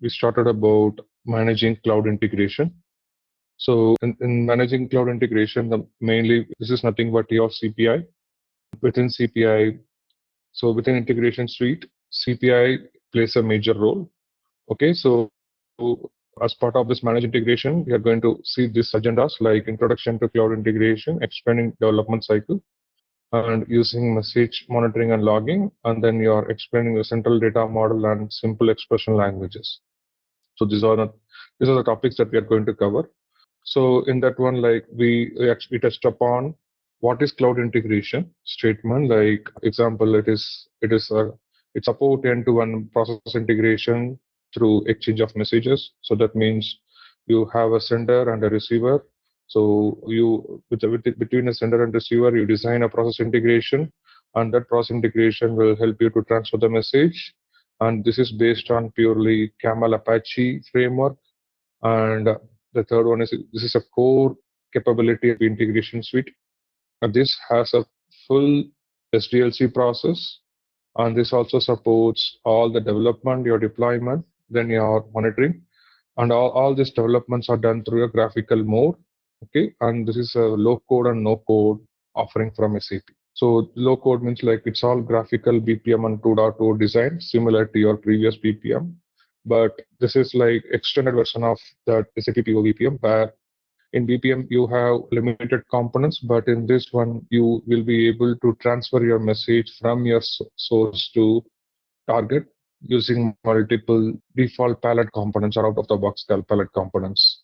we started about managing cloud integration. So in managing cloud integration, mainly this is nothing but your CPI. Within CPI, so within integration suite, CPI plays a major role. Okay, so as part of this managed integration, we are going to see these agendas like introduction to cloud integration, explaining development cycle, and using message monitoring and logging, and then you're explaining the central data model and simple expression languages. So these are the topics that we are going to cover. So in that one, like we actually touched upon what is cloud integration statement. Like example, it support end-to-end process integration through exchange of messages. So that means you have a sender and a receiver. So between a sender and receiver, you design a process integration, and that process integration will help you to transfer the message. And this is based on purely Camel Apache framework. And the third one is this is a core capability of integration suite. And this has a full SDLC process, and this also supports all the development, your deployment, then your monitoring, and all these developments are done through a graphical mode. Okay, and this is a low code and no code offering from SAP. So low code means like it's all graphical BPM and 2.0 design, similar to your previous BPM. But this is like extended version of that SAP PO BPM, where in BPM you have limited components, but in this one you will be able to transfer your message from your source to target using multiple default palette components or out of the box palette components.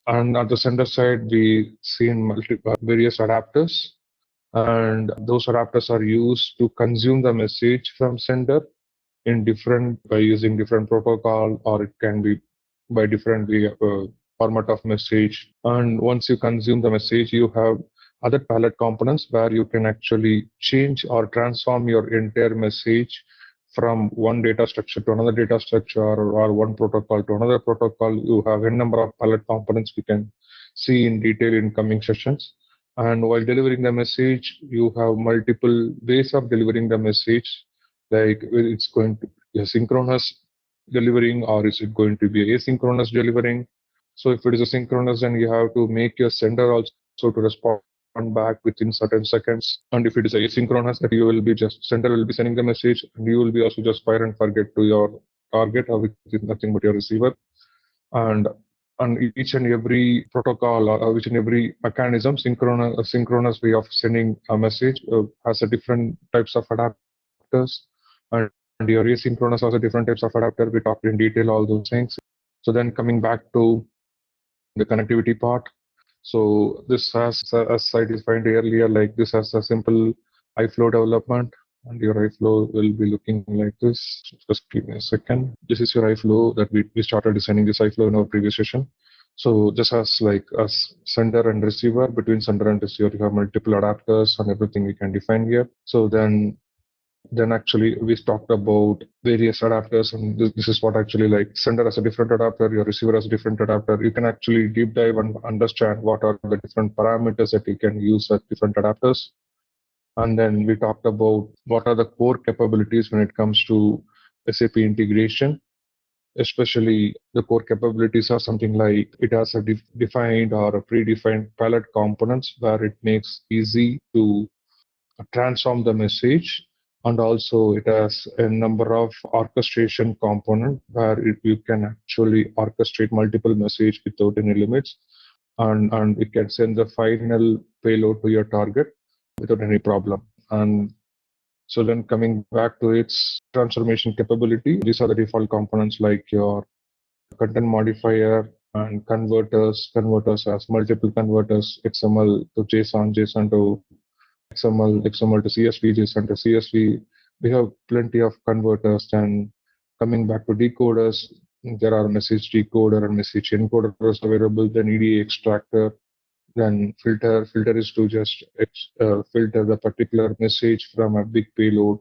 And at the sender side, we seen various adapters, and those adapters are used to consume the message from sender in different by using different protocol, or it can be by different format of message. And once you consume the message, you have other palette components where you can actually change or transform your entire message from one data structure to another data structure, or one protocol to another protocol. You have a number of palette components we can see in detail in coming sessions. And while delivering the message, you have multiple ways of delivering the message, like it's going to be a synchronous delivering, or is it going to be asynchronous delivering. So if it is a synchronous, then you have to make your sender also to respond back within certain seconds. And if it is asynchronous, that you will be just sender will be sending the message, and you will be also just fire and forget to your target, or which is nothing but your receiver. And each and every protocol, or each and every mechanism, synchronous way of sending a message has a different types of adapters, and your asynchronous has a different types of adapter. We talked in detail all those things. So then coming back to the connectivity part. So this has, as I defined earlier, like this has a simple iFlow development, and your iFlow will be looking like this. Just give me a second. This is your iFlow that we started designing this iFlow in our previous session. So this has like a sender and receiver. Between sender and receiver, you have multiple adapters and everything we can define here. So then actually we talked about various adapters, and this is what actually like sender as a different adapter, your receiver as a different adapter. You can actually deep dive and understand what are the different parameters that you can use at different adapters. And then we talked about what are the core capabilities when it comes to SAP integration. Especially the core capabilities are something like it has a defined or a predefined palette components where it makes easy to transform the message, and also it has a number of orchestration component where you can actually orchestrate multiple message without any limits, and it can send the final payload to your target without any problem. And so then coming back to its transformation capability, these are the default components like your content modifier and converters as multiple converters, XML to JSON, JSON to XML to CSV, JSON to CSV. We have plenty of converters. And coming back to decoders, there are message decoder and message encoders available, then EDA extractor, then filter. Filter is to just filter the particular message from a big payload,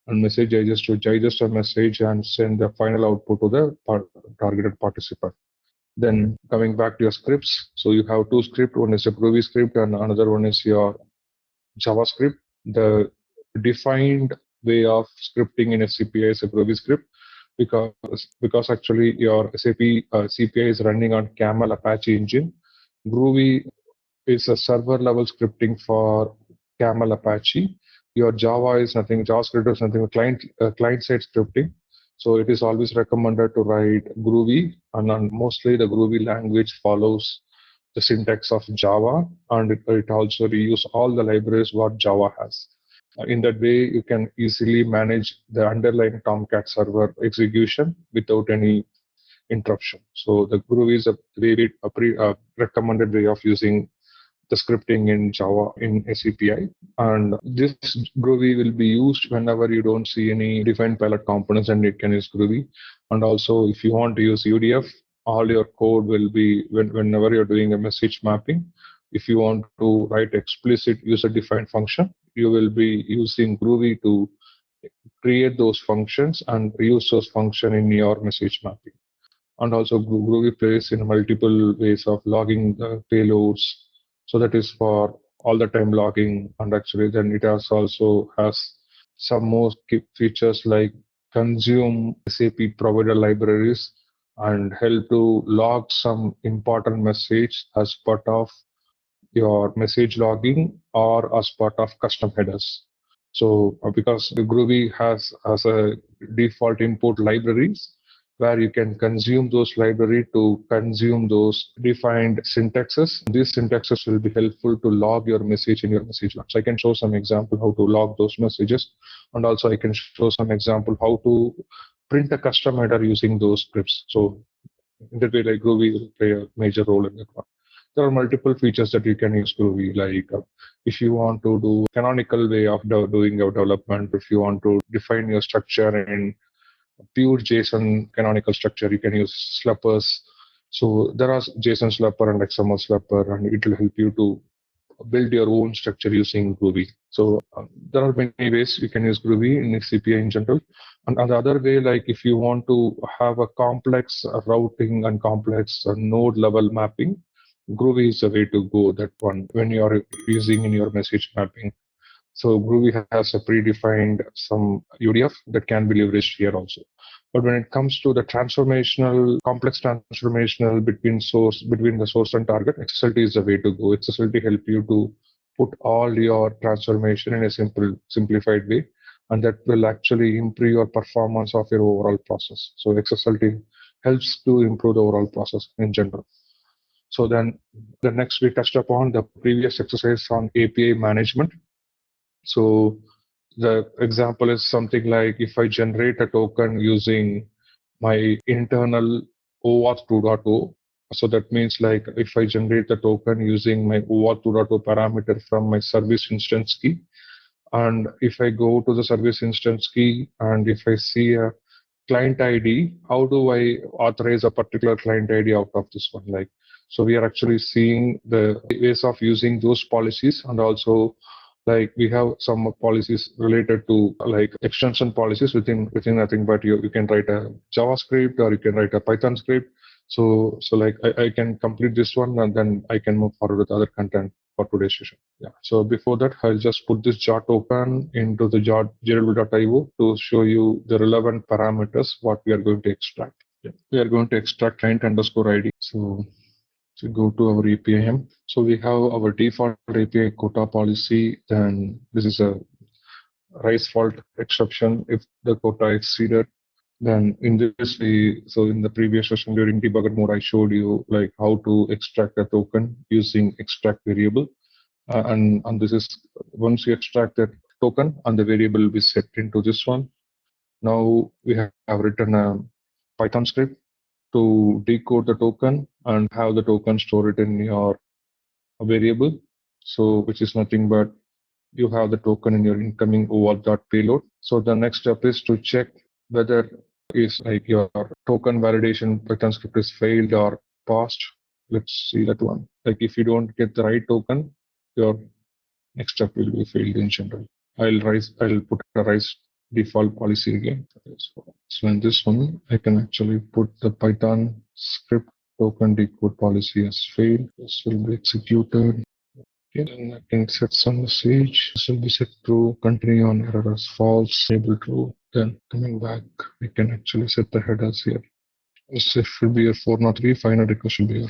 and message digest a message and send the final output to the targeted participant. Then coming back to your scripts, so you have two scripts. One is a Groovy script, and another one is your JavaScript. The defined way of scripting in SCPI is a Groovy script. because actually your SAP CPI is running on Camel Apache engine. Groovy is a server level scripting for Camel Apache. Your Java is nothing, JavaScript is nothing, client side scripting. So it is always recommended to write Groovy, and mostly the Groovy language follows the syntax of Java, and it also reuse all the libraries what Java has. In that way, you can easily manage the underlying Tomcat server execution without any interruption. So the Groovy is a very recommended way of using the scripting in Java in SCPI. And this Groovy will be used whenever you don't see any defined pilot components, and it can use Groovy. And also, if you want to use UDF, all your code will be whenever you're doing a message mapping. If you want to write explicit user-defined function, you will be using Groovy to create those functions and use those functions in your message mapping. And also Groovy plays in multiple ways of logging the payloads. So that is for all the time logging. And actually then it also has some more key features like consume SAP provider libraries and help to log some important message as part of your message logging or as part of custom headers. So because the Groovy has a default input libraries where you can consume those library to consume those defined syntaxes. These syntaxes will be helpful to log your message in your message log. So I can show some example how to log those messages, and also I can show some example how to print a custom header using those scripts. So in that way, like Groovy will play a major role in that one. There are multiple features that you can use Groovy, like if you want to do canonical way of doing your development, if you want to define your structure in pure JSON canonical structure, you can use slippers. So there are JSON slipper and XML slipper, and it will help you to build your own structure using Groovy. So there are many ways you can use Groovy in CPI in general. And the other way, like if you want to have a complex routing and complex node level mapping, Groovy is the way to go. That one when you are using in your message mapping. So Groovy has a predefined some UDF that can be leveraged here also. But when it comes to the complex transformational between the source and target, XSLT is the way to go. XSLT help you to put all your transformation in a simplified way, and that will actually improve your performance of your overall process. So XSLT helps to improve the overall process in general. So then the next we touched upon the previous exercise on API management. So the example is something like if I generate a token using my internal OAuth 2.0, so that means like if I generate the token using my OAuth 2.0 parameter from my service instance key, and if I go to the service instance key and if I see a client ID, how do I authorize a particular client ID out of this one? Like, so we are actually seeing the ways of using those policies, and also like we have some policies related to like extension policies within nothing but you can write a JavaScript or you can write a Python script. So like I can complete this one and then I can move forward with other content for today's session. Yeah. So before that, I'll just put this jar token into the jar.io to show you the relevant parameters what we are going to extract. Yeah. We are going to extract client underscore ID. So go to our APIM. So we have our default API quota policy. Then this is a rise fault exception if the quota exceeded. Then in this so in the previous session during debugger mode, I showed you like how to extract a token using extract variable. And this is once you extract that token and the variable will be set into this one. Now we have written a Python script to decode the token and have the token stored in your variable. So which is nothing but you have the token in your incoming OAuth.payload. So the next step is to check whether is like your token validation Python script is failed or passed. Let's see that one. Like if you don't get the right token, your next step will be failed in general. I'll put a rise default policy again. So in this one, I can actually put the Python script token decode policy as failed. This will be executed. Okay, then I can set some message. This will be set true, continue on error as false, enable true. Then coming back, we can actually set the headers here. This should be a 403, final request should be here.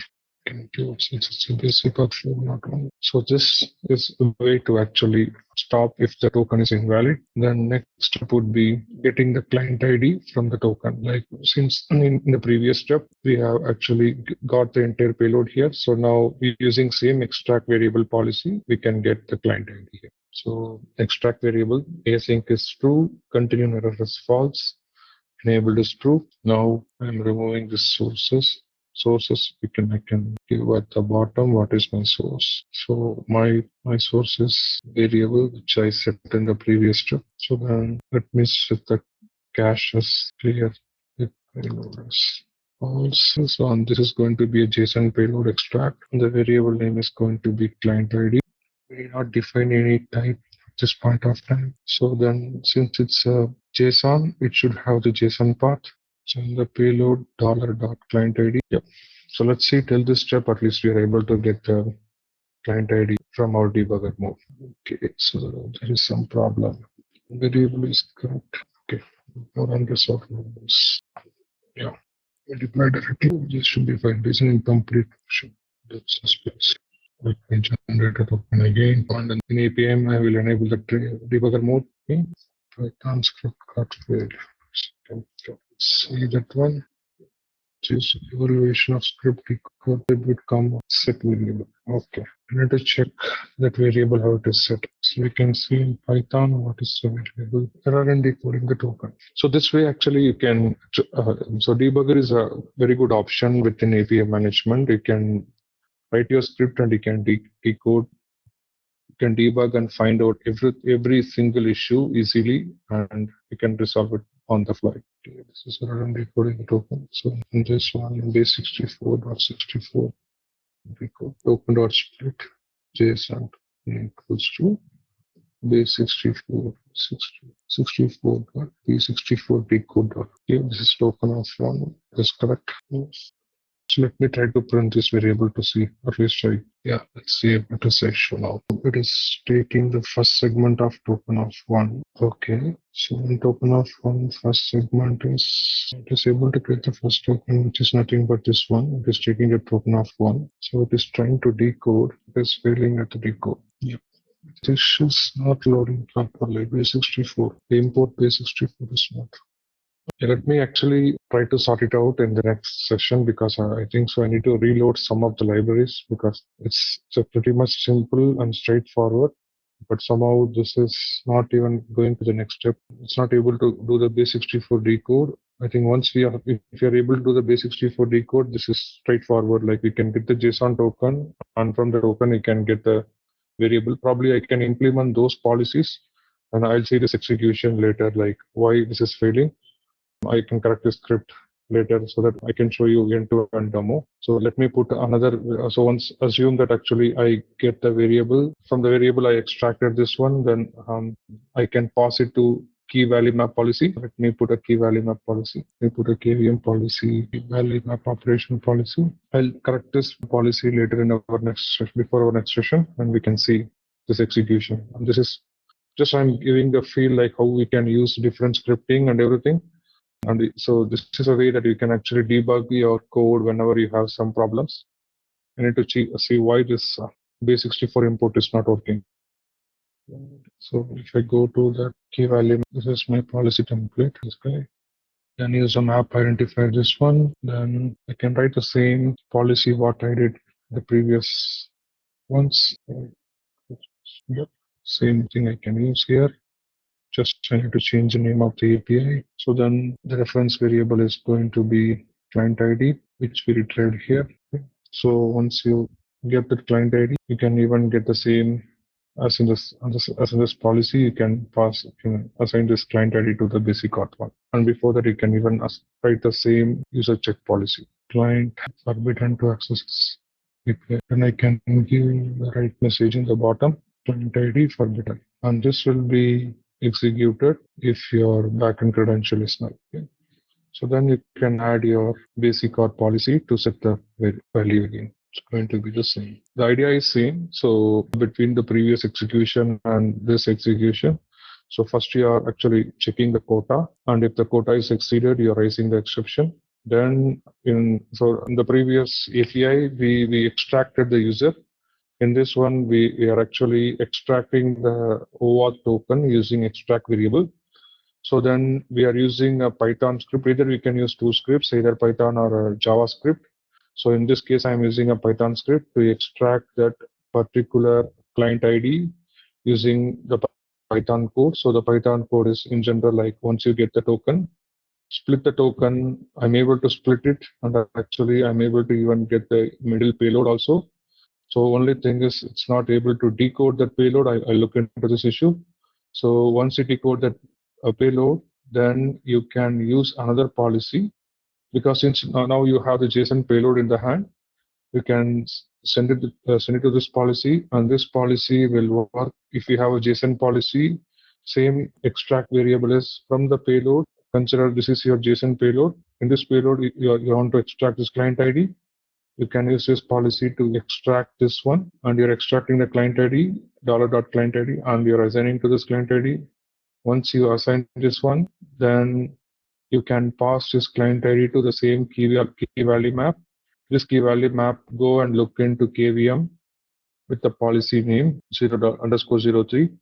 Since it's a basic option, not one. So this is a way to actually stop if the token is invalid. Then next step would be getting the client ID from the token. Like since in the previous step, we have actually got the entire payload here. So now using same extract variable policy, we can get the client ID here. So extract variable async is true, continue error is false, enabled is true. Now I'm removing the sources. I can give at the bottom what is my source. So my source is variable which I set in the previous step. So then let me set the cache as clear with payload as false. So and this is going to be a JSON payload extract. The variable name is going to be client ID. We did not define any type at this point of time. So then since it's a JSON, it should have the JSON path. So in the payload $.client ID. Yep. So let's see till this step, at least we are able to get the client ID from our debugger mode. Okay, so there is some problem. Variable is correct. Okay, more unresolved numbers. Yeah, we deploy directly. This should be fine. This is an incomplete function. That's suspicious. Let me generate a token again. And then in APM, I will enable the debugger mode. Okay. Python script got failed. See that one. This evaluation of script code would come set variable. Okay. I need to check that variable how it is set. So we can see in Python what is the variable. Error in decoding the token. So this way actually you can so debugger is a very good option within API management. You can write your script and you can decode, you can debug and find out every single issue easily, and you can resolve it on the fly. Okay, this is random decoding the token. So in this one, base64.64 decode token.split JSON equals to base64 64.p64 decode. Okay, this is token of one. That's correct. Yes. So let me try to print this variable to see, at least try. Yeah, let's see a better section now. It is taking the first segment of token of one. Okay, so in token of one, first segment is, it is able to create the first token, which is nothing but this one. It is taking the token of one. So it is trying to decode. It is failing at the decode. Yep. This is not loading properly. Base64. The import base64 is not. Let me actually try to sort it out in the next session because I think so. I need to reload some of the libraries because it's pretty much simple and straightforward. But somehow this is not even going to the next step. It's not able to do the base64 decode. I think once if you're able to do the base64 decode, this is straightforward. Like we can get the JSON token, and from the token you can get the variable. Probably I can implement those policies, and I'll see this execution later, like why this is failing. I can correct the script later so that I can show you end-to-end demo. So let me put another, so once assume that actually I get the variable, from the variable I extracted this one, then I can pass it to key value map policy. Let me put a key value map policy. Let me put a KVM policy, key value map operation policy. I'll correct this policy later in our next session, before our next session, and we can see this execution. And this is just I'm giving the feel like how we can use different scripting and everything. And so this is a way that you can actually debug your code whenever you have some problems. You need to see why this base64 import is not working. So if I go to the key value, this is my policy template. This guy. Then use a map identifier, this one. Then I can write the same policy what I did the previous ones. Yep. Same thing I can use here. Just I need to change the name of the API. So then the reference variable is going to be client ID, which we retrieved here. So once you get the client ID, you can even get the same as in this policy. You can assign this client ID to the basic auth one. And before that, you can even write the same user check policy. Client forbidden to access API. Then I can give the right message in the bottom. Client ID forbidden. And this will be executed if your backend credential is null. Okay? So then you can add your basic auth policy to set the value again. It's going to be the same. The idea is same. So between the previous execution and this execution, so first you are actually checking the quota, and if the quota is exceeded, you're raising the exception. Then in the previous API, we extracted the user. In this one, we are actually extracting the OAuth token using extract variable. So then we are using a Python script. Either we can use two scripts, either Python or a JavaScript. So in this case, I'm using a Python script to extract that particular client ID using the Python code. So the Python code is in general, like once you get the token, split the token, I'm able to split it. And actually I'm able to even get the middle payload also. So only thing is it's not able to decode that payload. I look into this issue. So once you decode that payload, then you can use another policy, because since now you have the JSON payload in the hand, you can send it to this policy, and this policy will work. If you have a JSON policy, same extract variable is from the payload. Consider this is your JSON payload. In this payload, you want to extract this client ID. You can use this policy to extract this one, and you're extracting the client ID, $.client ID, and you're assigning to this client ID. Once you assign this one, then you can pass this client ID to the same key value map. This key value map, go and look into KVM with the policy name 0._03.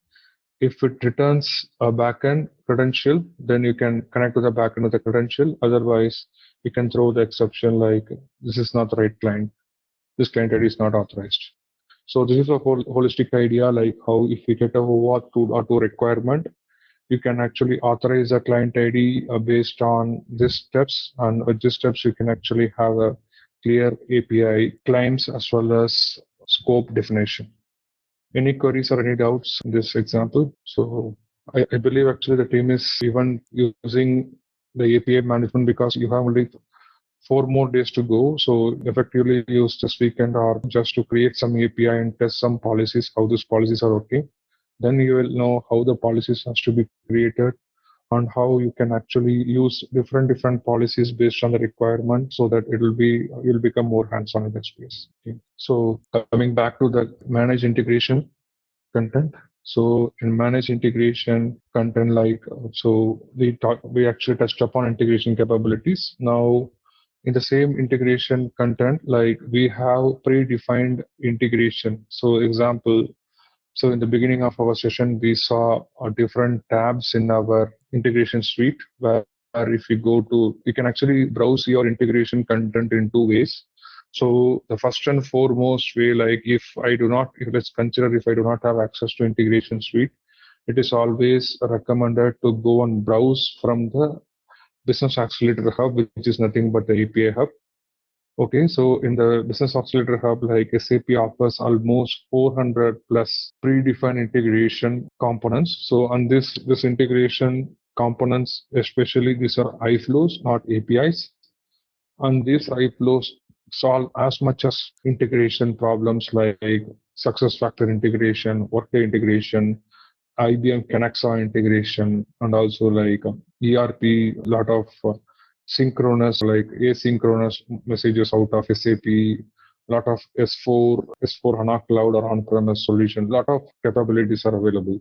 If it returns a backend credential, then you can connect to the backend with the credential. Otherwise, you can throw the exception like this is not the right client. This client ID is not authorized. So this is a whole holistic idea, like how if you get a OAuth 2.2 requirement, you can actually authorize a client ID based on these steps, and with these steps you can actually have a clear API claims as well as scope definition. Any queries or any doubts in this example? So I believe actually the team is even using the API management because you have only 4 more days to go. So effectively use this weekend or just to create some API and test some policies, how these policies are working. Then you will know how the policies has to be created and how you can actually use different policies based on the requirement, so that you'll become more hands-on in that space. Okay. So coming back to the managed integration content. So in managed integration content, like we actually touched upon integration capabilities. Now in the same integration content, like we have predefined integration. So example, so in the beginning of our session, we saw different tabs in our integration suite, where if you go to, you can actually browse your integration content in 2 ways. So the first and foremost way, like if let's consider if I do not have access to integration suite, it is always recommended to go and browse from the Business Accelerator Hub, which is nothing but the API hub. Okay, so in the Business Accelerator Hub, like SAP offers almost 400 plus predefined integration components. So on this integration components, especially these are iFlows, not APIs. And these iFlows solve as much as integration problems like SuccessFactors integration, Workday integration, IBM Kenexa integration, and also like ERP, lot of synchronous, like asynchronous messages out of SAP, lot of S4 HANA Cloud or on-premise solution, lot of capabilities are available.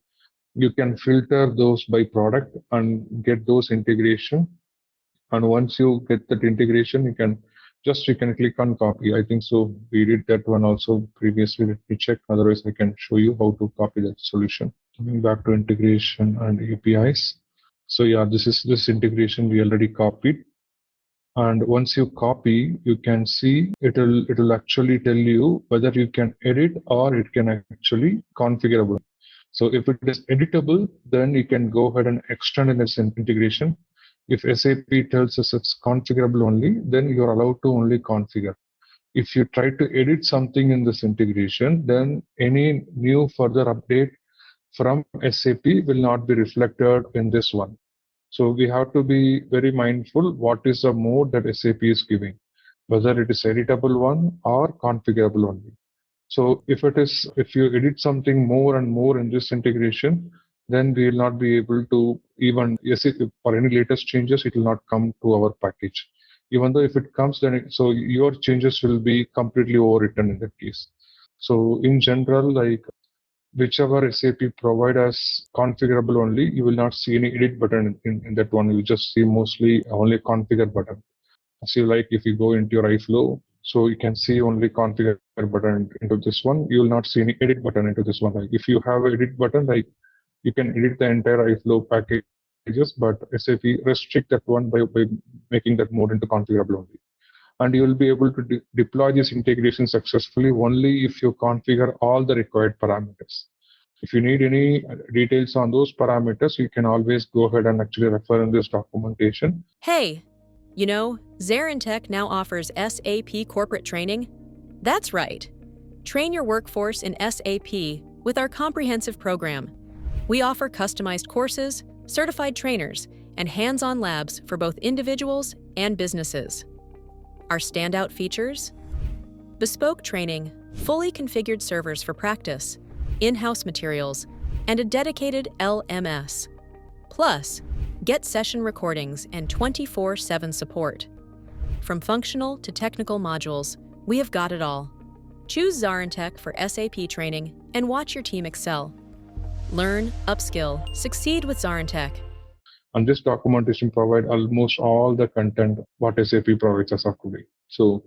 You can filter those by product and get those integration. And once you get that integration, you can click on copy. I think so. We did that one also previously. Let me check. Otherwise, I can show you how to copy that solution. Coming back to integration and APIs. So yeah, this integration we already copied. And once you copy, you can see it'll actually tell you whether you can edit or it can actually configurable. So if it is editable, then you can go ahead and extend in this integration. If SAP tells us it's configurable only, then you're allowed to only configure. If you try to edit something in this integration, then any new further update from SAP will not be reflected in this one. So we have to be very mindful what is the mode that SAP is giving, whether it is editable one or configurable only. So if you edit something more and more in this integration, then we will not be able to even, yes, for any latest changes, it will not come to our package. Even though if it comes, then so your changes will be completely overwritten in that case. So in general, like whichever SAP provide as configurable only, you will not see any edit button in that one. You just see mostly only configure button. So like if you go into your iFlow, so you can see only configure button into this one. You will not see any edit button into this one. Like if you have an edit button, like you can edit the entire iFlow packages, but SAP restrict that one by making that mode into configurable only. And you will be able to deploy this integration successfully only if you configure all the required parameters. If you need any details on those parameters, you can always go ahead and actually refer in this documentation. Hey, you know, ZaranTech now offers SAP corporate training. That's right. Train your workforce in SAP with our comprehensive program. We offer customized courses, certified trainers, and hands-on labs for both individuals and businesses. Our standout features? Bespoke training, fully configured servers for practice, in-house materials, and a dedicated LMS. Plus, get session recordings and 24/7 support. From functional to technical modules, we have got it all. Choose ZaranTech for SAP training and watch your team excel. Learn, upskill, succeed with ZaranTech. And this documentation provide almost all the content what SAP provides us of today. So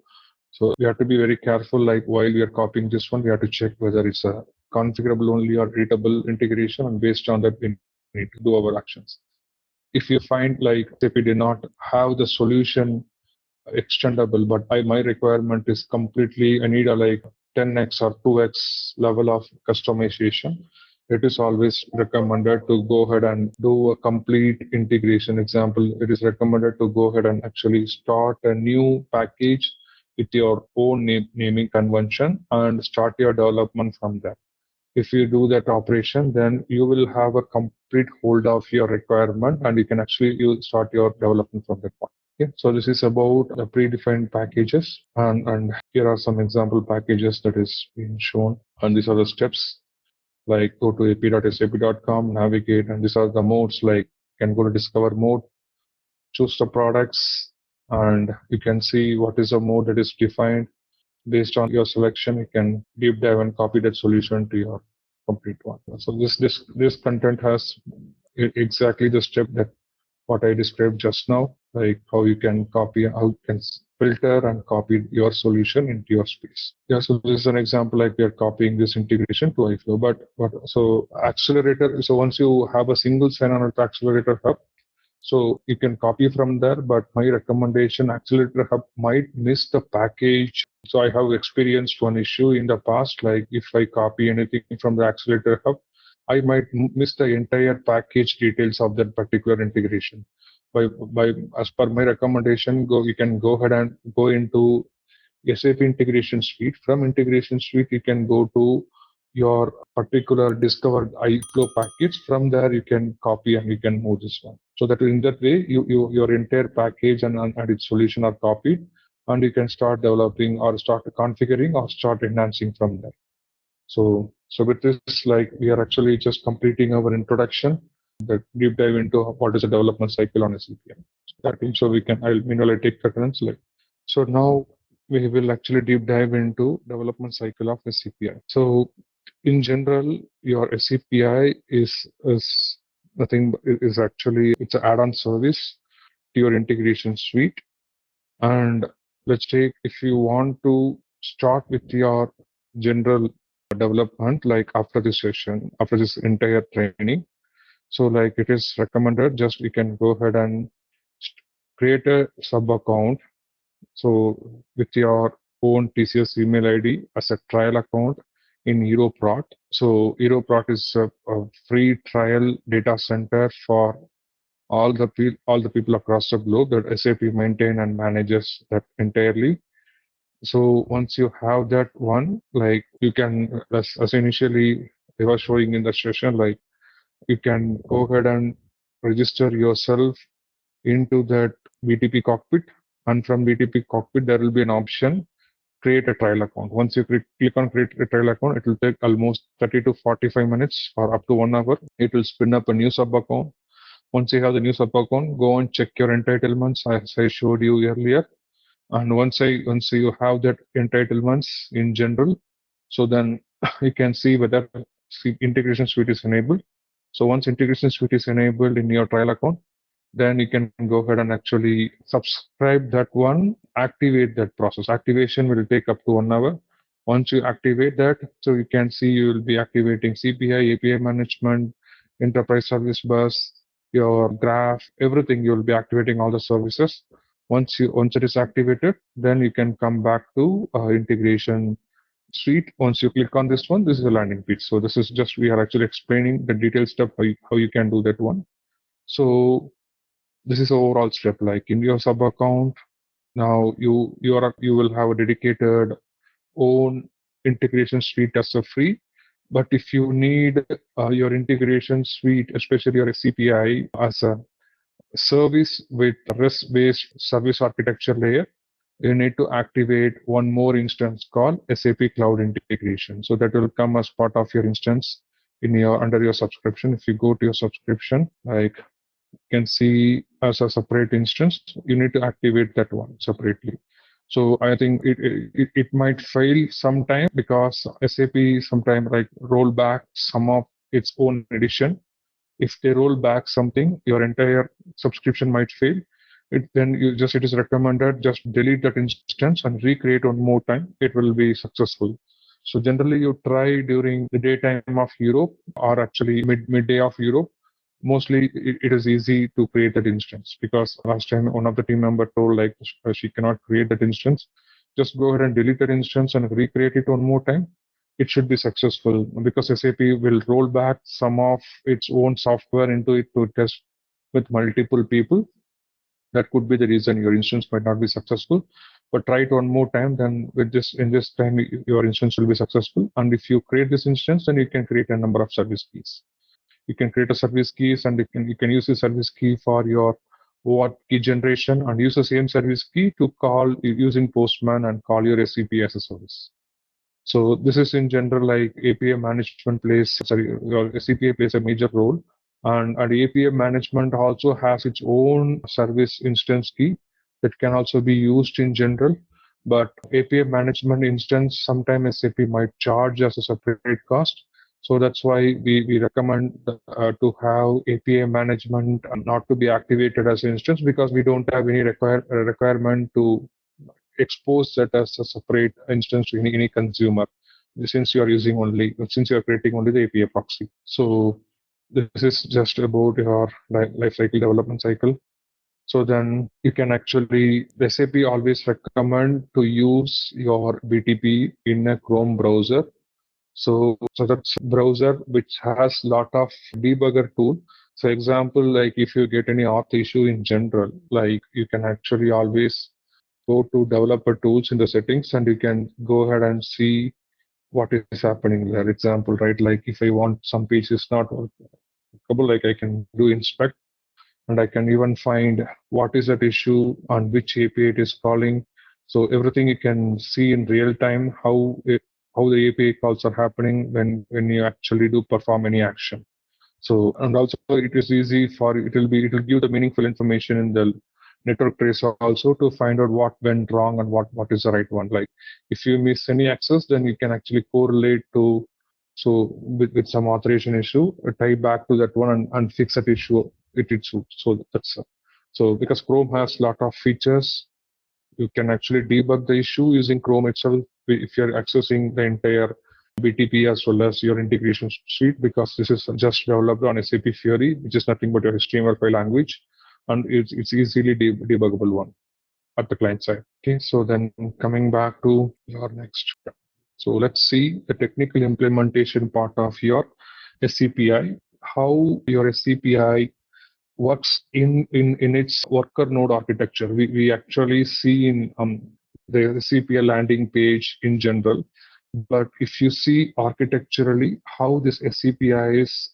we have to be very careful. Like while we are copying this one, we have to check whether it's a configurable only or readable integration, and based on that, we need to do our actions. If you find like SAP did not have the solution extendable, but my requirement is completely, I need a like 10x or 2x level of customization, it is always recommended to go ahead and do a complete integration. Example, it is recommended to go ahead and actually start a new package with your own naming convention and start your development from there. If you do that operation, then you will have a complete hold of your requirement and you can actually start your development from that point. Okay, so this is about the predefined packages, and here are some example packages that is being shown, and these are the steps. Like go to ap.sap.com, navigate, and these are the modes. Like you can go to discover mode, choose the products, and you can see what is the mode that is defined. Based on your selection, you can deep dive and copy that solution to your complete one. So this content has exactly the step that what I described just now, like how you can copy, how you can filter and copy your solution into your space. Yeah, so this is an example like we are copying this integration to iFlow. But so accelerator. So once you have a single sign-on with accelerator hub, so you can copy from there, but my recommendation, Accelerator Hub might miss the package. So I have experienced one issue in the past, like if I copy anything from the Accelerator Hub, I might miss the entire package details of that particular integration. By as per my recommendation, you can go ahead and go into SAP Integration Suite. From Integration Suite, you can go to your particular discovered iFlow package. From there, you can copy and you can move this one. So that in that way, your entire package and its solution are copied, and you can start developing or start configuring or start enhancing from there. So with this, like we are actually just completing our introduction, the deep dive into what is a development cycle on a CPM. So we can, I'll take preference. Like so now we will actually deep dive into development cycle of a CPI. So in general, your SCPI is nothing but is actually it's an add-on service to your integration suite. And let's take if you want to start with your general development, like after this session, after this entire training. So like it is recommended, just you can go ahead and create a sub account. So with your own TCS email ID as a trial account in EuroProt. So EuroProt is a free trial data center for all the people across the globe that SAP maintain and manages that entirely. So once you have that one, like you can, as initially I was showing in the session, like you can go ahead and register yourself into that BTP cockpit, and from BTP cockpit there will be an option create a trial account. Once you click on create a trial account, it will take almost 30 to 45 minutes or up to 1 hour. It will spin up a new sub account. Once you have the new sub account, go and check your entitlements as I showed you earlier. And once you have that entitlements in general, so then you can see whether integration suite is enabled. So once integration suite is enabled in your trial account, then you can go ahead and actually subscribe that one, activate that process. Activation will take up to 1 hour. Once you activate that, so you can see you will be activating CPI, API management, enterprise service bus, your graph, everything. You will be activating all the services. Once it is activated, then you can come back to integration suite. Once you click on this one, this is a landing page. So this is just we are actually explaining the detailed step how you can do that one. So this is overall step, like in your sub account. Now you will have a dedicated own integration suite as a free. But if you need your integration suite, especially your CPI as a service with REST-based service architecture layer, you need to activate one more instance called SAP Cloud Integration. So that will come as part of your instance in your under your subscription. If you go to your subscription, like can see as a separate instance, you need to activate that one separately. So I think it might fail sometime because SAP sometime like roll back some of its own edition. If they roll back something, your entire subscription might fail. Then it is recommended just delete that instance and recreate one more time. It will be successful. So generally, you try during the daytime of Europe or actually midday of Europe. Mostly, it is easy to create that instance because last time one of the team member told like she cannot create that instance. Just go ahead and delete that instance and recreate it one more time. It should be successful because SAP will roll back some of its own software into it to test with multiple people. That could be the reason your instance might not be successful. But try it one more time, then with this in this time your instance will be successful. And if you create this instance, then you can create a number of service keys. You can create a service keys and you can use the service key for your what key generation and use the same service key to call using Postman and call your SCP as a service. So this is in general like API management your CPA plays a major role. And API management also has its own service instance key that can also be used in general. But API management instance, sometimes SAP might charge as a separate cost. So that's why we recommend to have API management not to be activated as an instance because we don't have any requirement to expose that as a separate instance to any consumer since you are creating only the API proxy. So this is just about your life cycle development cycle. So then you can actually SAP always recommend to use your BTP in a Chrome browser. So that's browser which has lot of debugger tool. So example, like if you get any auth issue in general, like you can actually always go to developer tools in the settings and you can go ahead and see what is happening there. Example, right? Like if I want some page is not workable, like I can do inspect and I can even find what is that issue on which API it is calling. So everything you can see in real time how the API calls are happening when you actually do perform any action. So, and also it is easy for it will give the meaningful information in the network trace also to find out what went wrong and what is the right one. Like if you miss any access, then you can actually correlate to with some authorization issue, tie back to that one and fix that issue so that's so because Chrome has a lot of features, you can actually debug the issue using Chrome itself if you're accessing the entire BTP as well as your integration suite, because this is just developed on SAP Fiori, which is nothing but your HTML5 language, and it's easily debuggable one at the client side. Okay, so then coming back to your next. So let's see the technical implementation part of your SCPI, how your SCPI works in its worker node architecture. We actually see in the CPI landing page in general. But if you see architecturally how this SCPI is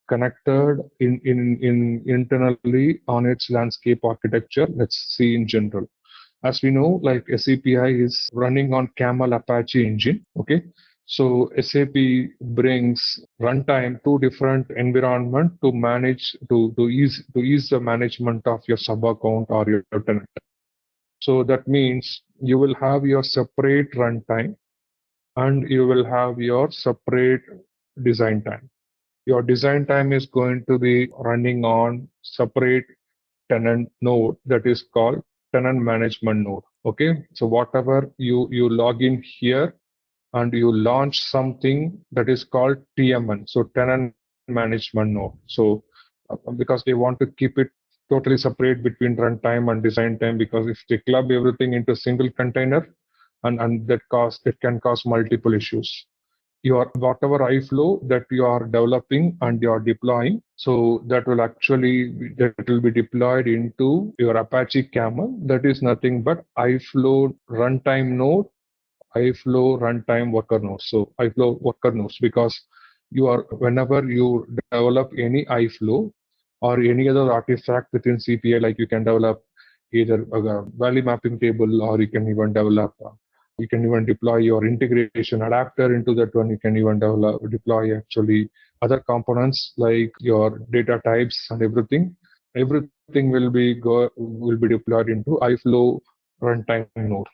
connected in internally on its landscape architecture, let's see in general. As we know, like SCPI is running on Camel Apache engine. Okay. So SAP brings runtime to different environment to manage to ease the management of your sub account or your tenant. So that means you will have your separate runtime and you will have your separate design time. Your design time is going to be running on separate tenant node that is called tenant management node. Okay, so whatever you log in here and you launch something that is called TMN, so tenant management node. So because they want to keep it totally separate between runtime and design time, because if they club everything into a single container, and that can cause multiple issues. Your whatever iFlow that you are developing and you are deploying, so that will be deployed into your Apache Camel. That is nothing but iFlow runtime node, iFlow runtime worker nodes. So iFlow worker nodes, because whenever you develop any iFlow or any other artifact within CPI, like you can develop either a value mapping table, or you can even deploy your integration adapter into that one. You can even deploy actually other components like your data types and everything. Everything will be deployed into iFlow runtime node.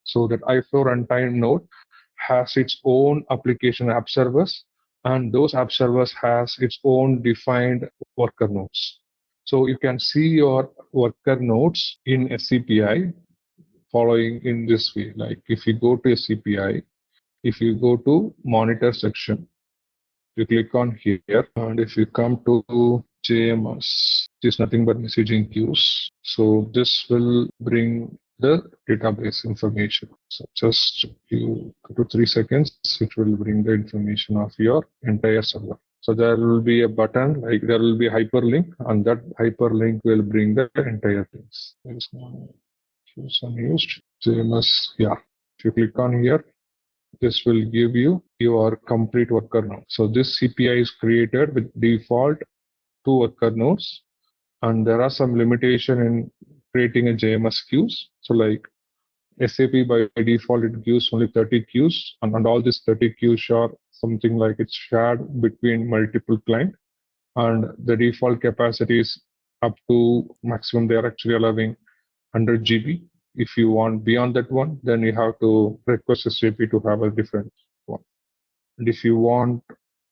So that iFlow runtime node has its own application app servers, and those app servers has its own defined worker nodes. So you can see your worker nodes in SCPI following in this way. Like if you go to SCPI, if you go to monitor section, you click on here, and if you come to JMS, it is nothing but messaging queues. So this will bring the database information. So just you 2 to 3 seconds, it will bring the information of your entire server. So there will be a button, like there will be a hyperlink, and that hyperlink will bring the entire things. There is no use unused. JMS, yeah. If you click on here, this will give you your complete worker node. So this CPI is created with default 2 worker nodes, and there are some limitation in creating a JMS queues. So like SAP by default, it gives only 30 queues, and all these 30 queues are something like it's shared between multiple clients, and the default capacity is up to maximum. They are actually allowing 100 GB. If you want beyond that one, then you have to request SAP to have a different one. And if you want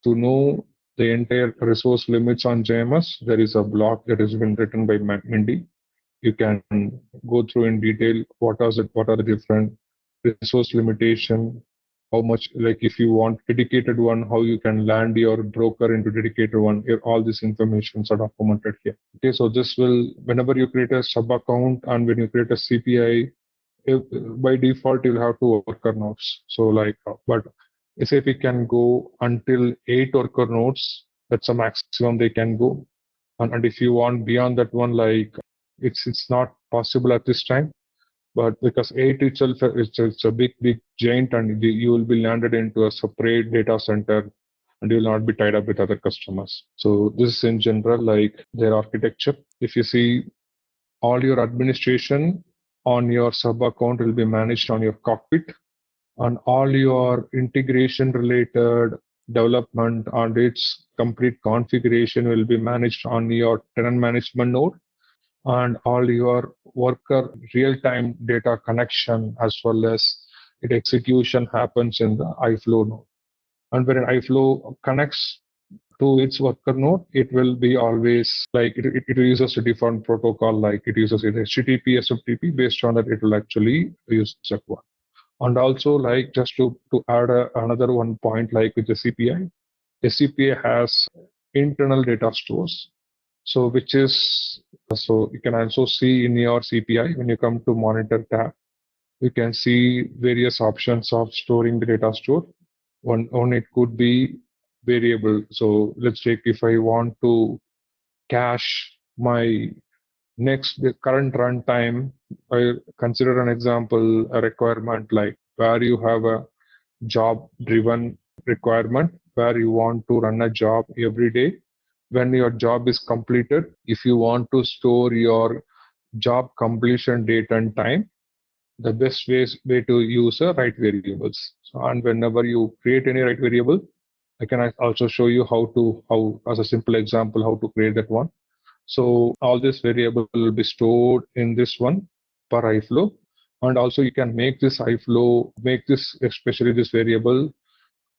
to know the entire resource limits on JMS, there is a blog that has been written by Mindy. You can go through in detail what are the different resource limitation, how much, like if you want dedicated one, how you can land your broker into dedicated one. Here, all this information are documented here. Okay, so this will, whenever you create a sub account and when you create a CPI, by default you'll have 2 worker nodes. So like, but SAP can go until 8 worker nodes. That's the maximum they can go. And if you want beyond that one, like it's not possible at this time. But because 8 itself, it's a big giant, and you will be landed into a separate data center, and you will not be tied up with other customers. So this is in general like their architecture. If you see, all your administration on your sub account will be managed on your cockpit, and all your integration related development and its complete configuration will be managed on your tenant management node, and all your worker real-time data connection as well as its execution happens in the iFlow node. And when an iFlow connects to its worker node, it will be always like it uses a different protocol, like it uses either HTTP, SFTP. Based on that, it will actually use that one. And also, like just to add another one point, like with the CPI, SCPA has internal data stores. So which is, so you can also see in your CPI when you come to monitor tab, you can see various options of storing the data store. One it could be variable. So let's take, if I want to cache my the current runtime, I consider an example, a requirement like where you have a job driven requirement where you want to run a job every day. When your job is completed, if you want to store your job completion date and time, the best way to use a write variables. So, and whenever you create any write variable, I can also show you how as a simple example how to create that one. So all this variable will be stored in this one per iflow, and also you can make this iflow, make this especially this variable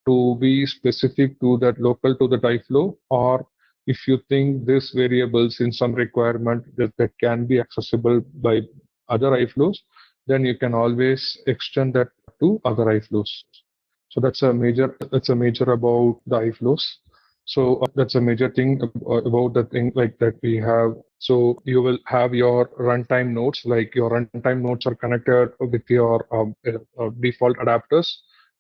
to be specific to that local to the iflow, or if you think this variables in some requirement that can be accessible by other iflows, then you can always extend that to other iflows. So that's a major about the iflows. So that's a major thing about the thing like that we have. So you will have your runtime nodes, like your runtime nodes are connected with your default adapters.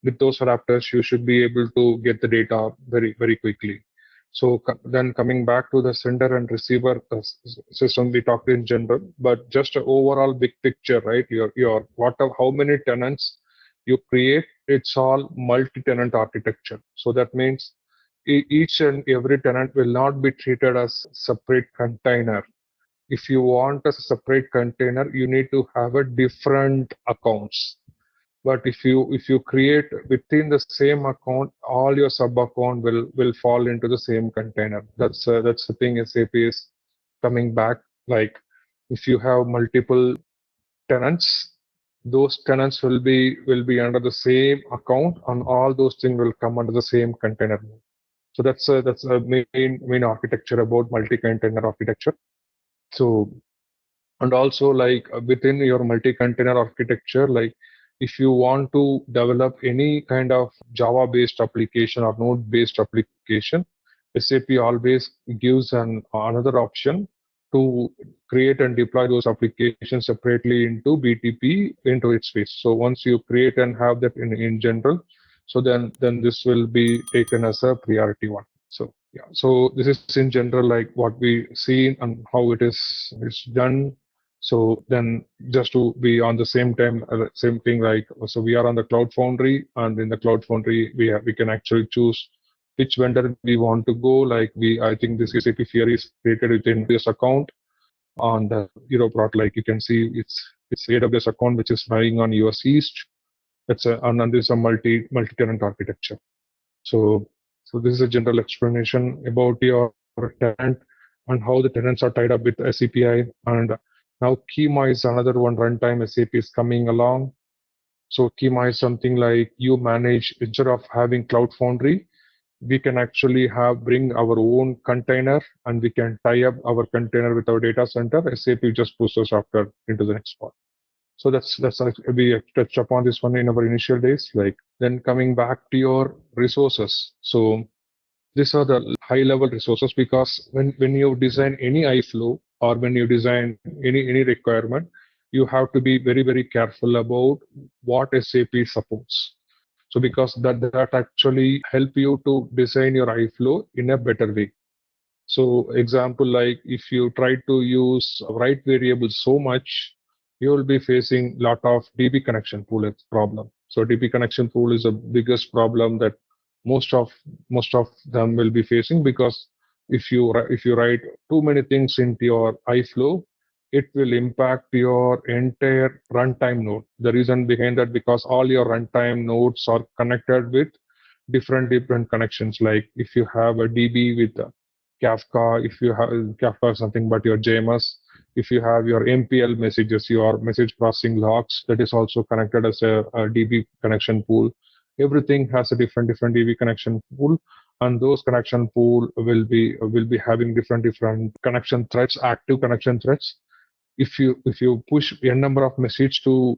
With those adapters, you should be able to get the data very quickly. So then coming back to the sender and receiver system, we talked in general, but just an overall big picture, right? Your how many tenants you create, it's all multi-tenant architecture. So that means each and every tenant will not be treated as separate container. If you want a separate container, you need to have a different accounts. But if you create within the same account, all your sub account will fall into the same container. That's the thing SAP is coming back. Like if you have multiple tenants, those tenants will be under the same account, and all those things will come under the same container. So that's a main architecture about multi-container architecture. So and also like within your multi-container architecture, like if you want to develop any kind of Java based application or node based application, SAP always gives another option to create and deploy those applications separately into BTP into its space. So once you create and have that in general, so then this will be taken as a priority one. So yeah, so this is in general like what we see and how it is done. So then just to be on the same time, same thing, like, so we are on the Cloud Foundry, and in the Cloud Foundry, we can actually choose which vendor we want to go. Like I think this SAP Fiori is created within this account on the Europrot. Like you can see it's AWS account, which is running on US East. And this is a multi-tenant architecture. So this is a general explanation about your tenant and how the tenants are tied up with SCPI. And now Kima is another one runtime SAP is coming along. So Kima is something like you manage, instead of having Cloud Foundry, we can actually bring our own container, and we can tie up our container with our data center. SAP just pushes after into the next part. So that's we touched upon this one in our initial days. Like then coming back to your resources. So these are the high level resources, because when you design any iFlow or when you design any requirement, you have to be very careful about what SAP supports. So because that actually help you to design your iFlow in a better way. So example, like if you try to use write variables so much, you will be facing lot of DB connection pool problem. So DB connection pool is the biggest problem that most of them will be facing, because if you write too many things into your iFlow, it will impact your entire runtime node. The reason behind that, because all your runtime nodes are connected with different connections. Like if you have a DB with Kafka, if you have Kafka is nothing but your JMS, if you have your MPL messages, your message processing logs, that is also connected as a DB connection pool. Everything has a different DB connection pool, and those connection pool will be having different connection threads, active connection threads. If you push a number of messages to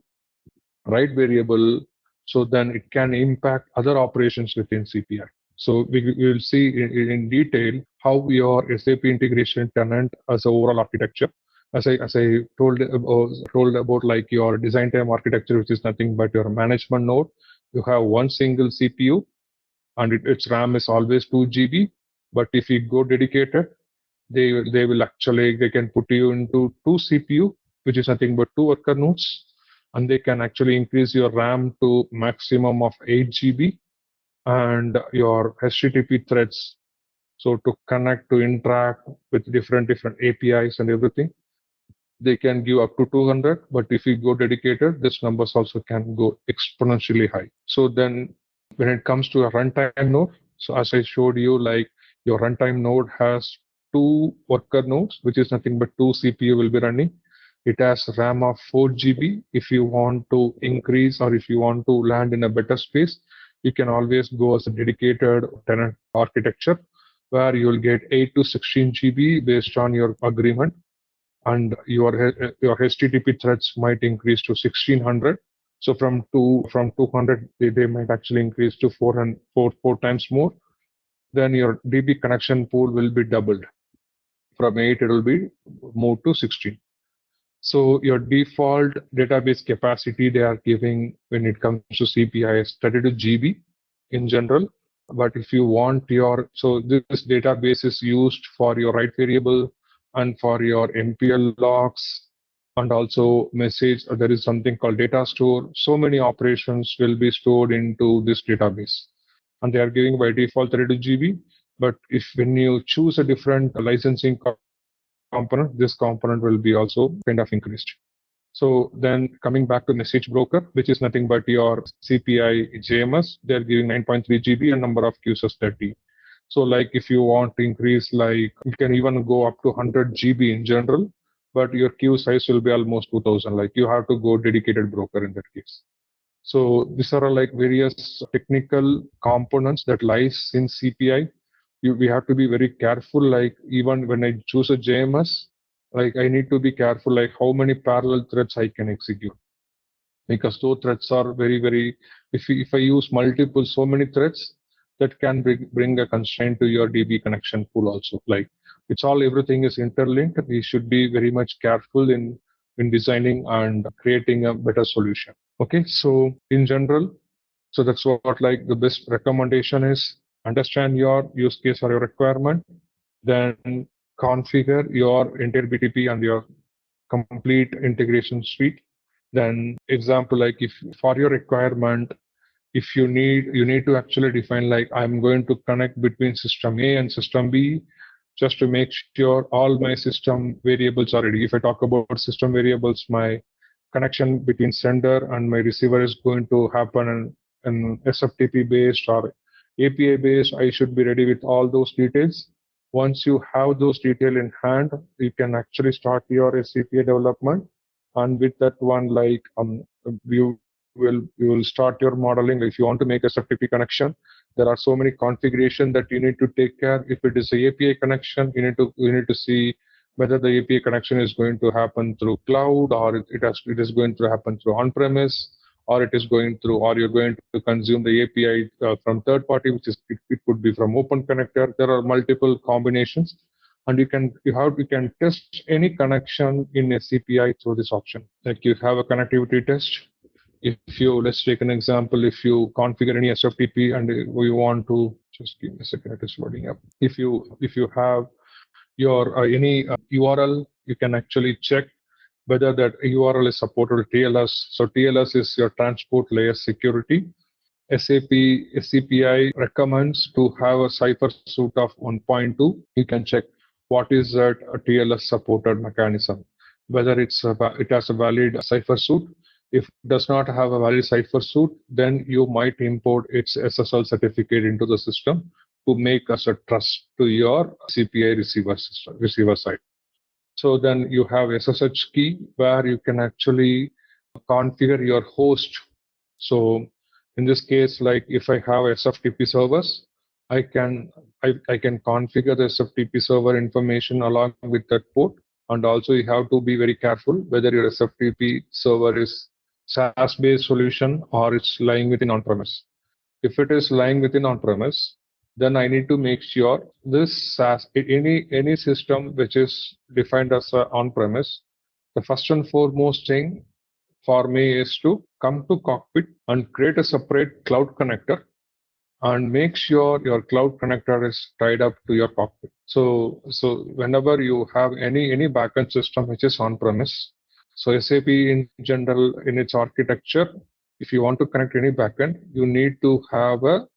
write variable, so then it can impact other operations within CPI. So we will see in detail how your SAP integration tenant as a overall architecture. As I told about like your design time architecture, which is nothing but your management node. You have one single CPU, and its RAM is always 2 GB. But if you go dedicated, they can put you into two CPU, which is nothing but two worker nodes, and they can actually increase your RAM to maximum of 8 GB, and your HTTP threads. So to connect, to interact with different APIs and everything, they can give up to 200, but if you go dedicated, this numbers also can go exponentially high. So then when it comes to a runtime node, so as I showed you, like your runtime node has two worker nodes, which is nothing but two CPU will be running. It has RAM of 4 GB. If you want to increase or if you want to land in a better space, you can always go as a dedicated tenant architecture where you will get 8 to 16 GB based on your agreement, and your HTTP threads might increase to 1600. So from 200, they might actually increase to 4 times more. Then your DB connection pool will be doubled. From 8, it will be moved to 16. So your default database capacity they are giving when it comes to CPI is 32 GB in general. But if you want so this database is used for your write variable and for your MPL logs and also message. There is something called data store. So many operations will be stored into this database. And they are giving by default 32 GB. But if when you choose a different licensing component, this component will be also kind of increased. So then coming back to message broker, which is nothing but your CPI JMS, they're giving 9.3 GB and number of queues is 30. So like if you want to increase, like you can even go up to 100 GB in general, but your queue size will be almost 2000. Like you have to go dedicated broker in that case. So these are like various technical components that lies in CPI. We have to be very careful. Like even when I choose a JMS, like I need to be careful, like how many parallel threads I can execute, because those threads are very. If I use multiple so many threads, that can bring a constraint to your DB connection pool also. Like everything is interlinked. We should be very much careful in designing and creating a better solution. Okay, so in general, so that's what like the best recommendation is: understand your use case or your requirement, then configure your entire BTP and your complete integration suite. Then example, like if for your requirement, if you need to actually define, like I'm going to connect between system A and system B just to make sure all my system variables are ready. If I talk about system variables, my connection between sender and my receiver is going to happen in SFTP based or API based. I should be ready with all those details. Once you have those details in hand, you can actually start your SCPA development. And with that one, like you will start your modeling. If you want to make a SFTP connection, there are so many configuration that you need to take care. If it is a API connection, you need to see whether the API connection is going to happen through cloud, or it is going to happen through on-premise, or you're going to consume the API from third party, which is it could be from open connector. There are multiple combinations, and you can test any connection in a CPI through this option. Like you have a connectivity test. Let's take an example, if you configure any SFTP and we want to, just give me a second, it is loading up. If you have your any URL, you can actually check whether that URL is supported with TLS. So TLS is your transport layer security. SAP CPI recommends to have a cipher suite of 1.2. You can check what is that TLS supported mechanism, whether it has a valid cipher suite. If it does not have a valid cipher suite, then you might import its SSL certificate into the system to make us a trust to your CPI receiver side. So then you have SSH key where you can actually configure your host. So in this case, like if I have SFTP servers, I can configure the SFTP server information along with that port. And also you have to be very careful whether your SFTP server is SaaS-based solution or it's lying within on-premise. If it is lying within on-premise, then I need to make sure this SaaS, any system which is defined as on-premise, the first and foremost thing for me is to come to cockpit and create a separate cloud connector and make sure your cloud connector is tied up to your cockpit. So whenever you have any backend system which is on-premise, so SAP in general in its architecture, if you want to connect any backend, you need to have a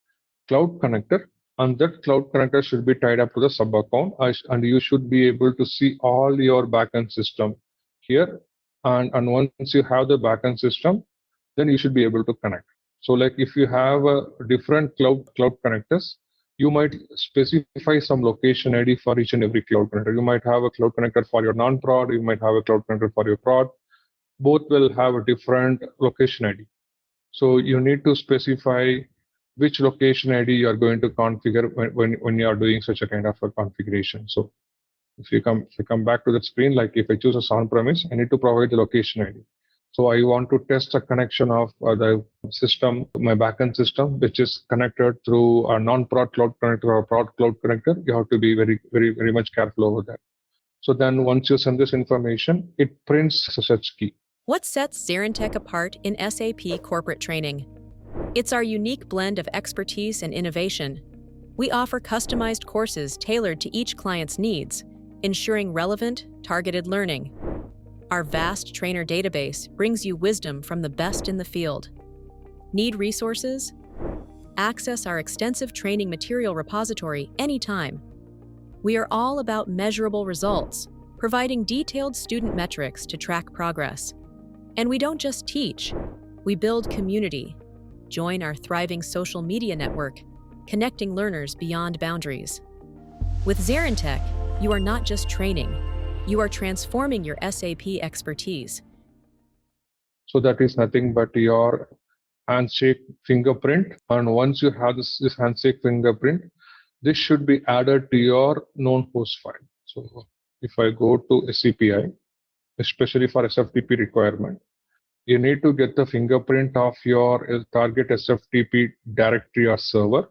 cloud connector, and that cloud connector should be tied up to the sub account, and you should be able to see all your backend system here. And once you have the backend system, then you should be able to connect. So like if you have a different cloud connectors, you might specify some location ID for each and every cloud connector. You might have a cloud connector for your non-prod, you might have a cloud connector for your prod. Both will have a different location ID. So you need to specify which location ID you are going to configure when you are doing such a kind of a configuration. So if you come back to that screen, like if I choose a on-premise, I need to provide the location ID. So I want to test the connection of the system, my backend system, which is connected through a non-prod cloud connector or prod cloud connector. You have to be very much careful over that. So then once you send this information, it prints such key. What sets ZaranTech apart in SAP corporate training? It's our unique blend of expertise and innovation. We offer customized courses tailored to each client's needs, ensuring relevant, targeted learning. Our vast trainer database brings you wisdom from the best in the field. Need resources? Access our extensive training material repository anytime. We are all about measurable results, providing detailed student metrics to track progress. And we don't just teach, we build community. Join our thriving social media network, connecting learners beyond boundaries. With ZaranTech, you are not just training, you are transforming your SAP expertise. So that is nothing but your handshake fingerprint. And once you have this handshake fingerprint, this should be added to your known host file. So if I go to SCPI, especially for SFTP requirement, you need to get the fingerprint of your target SFTP directory or server.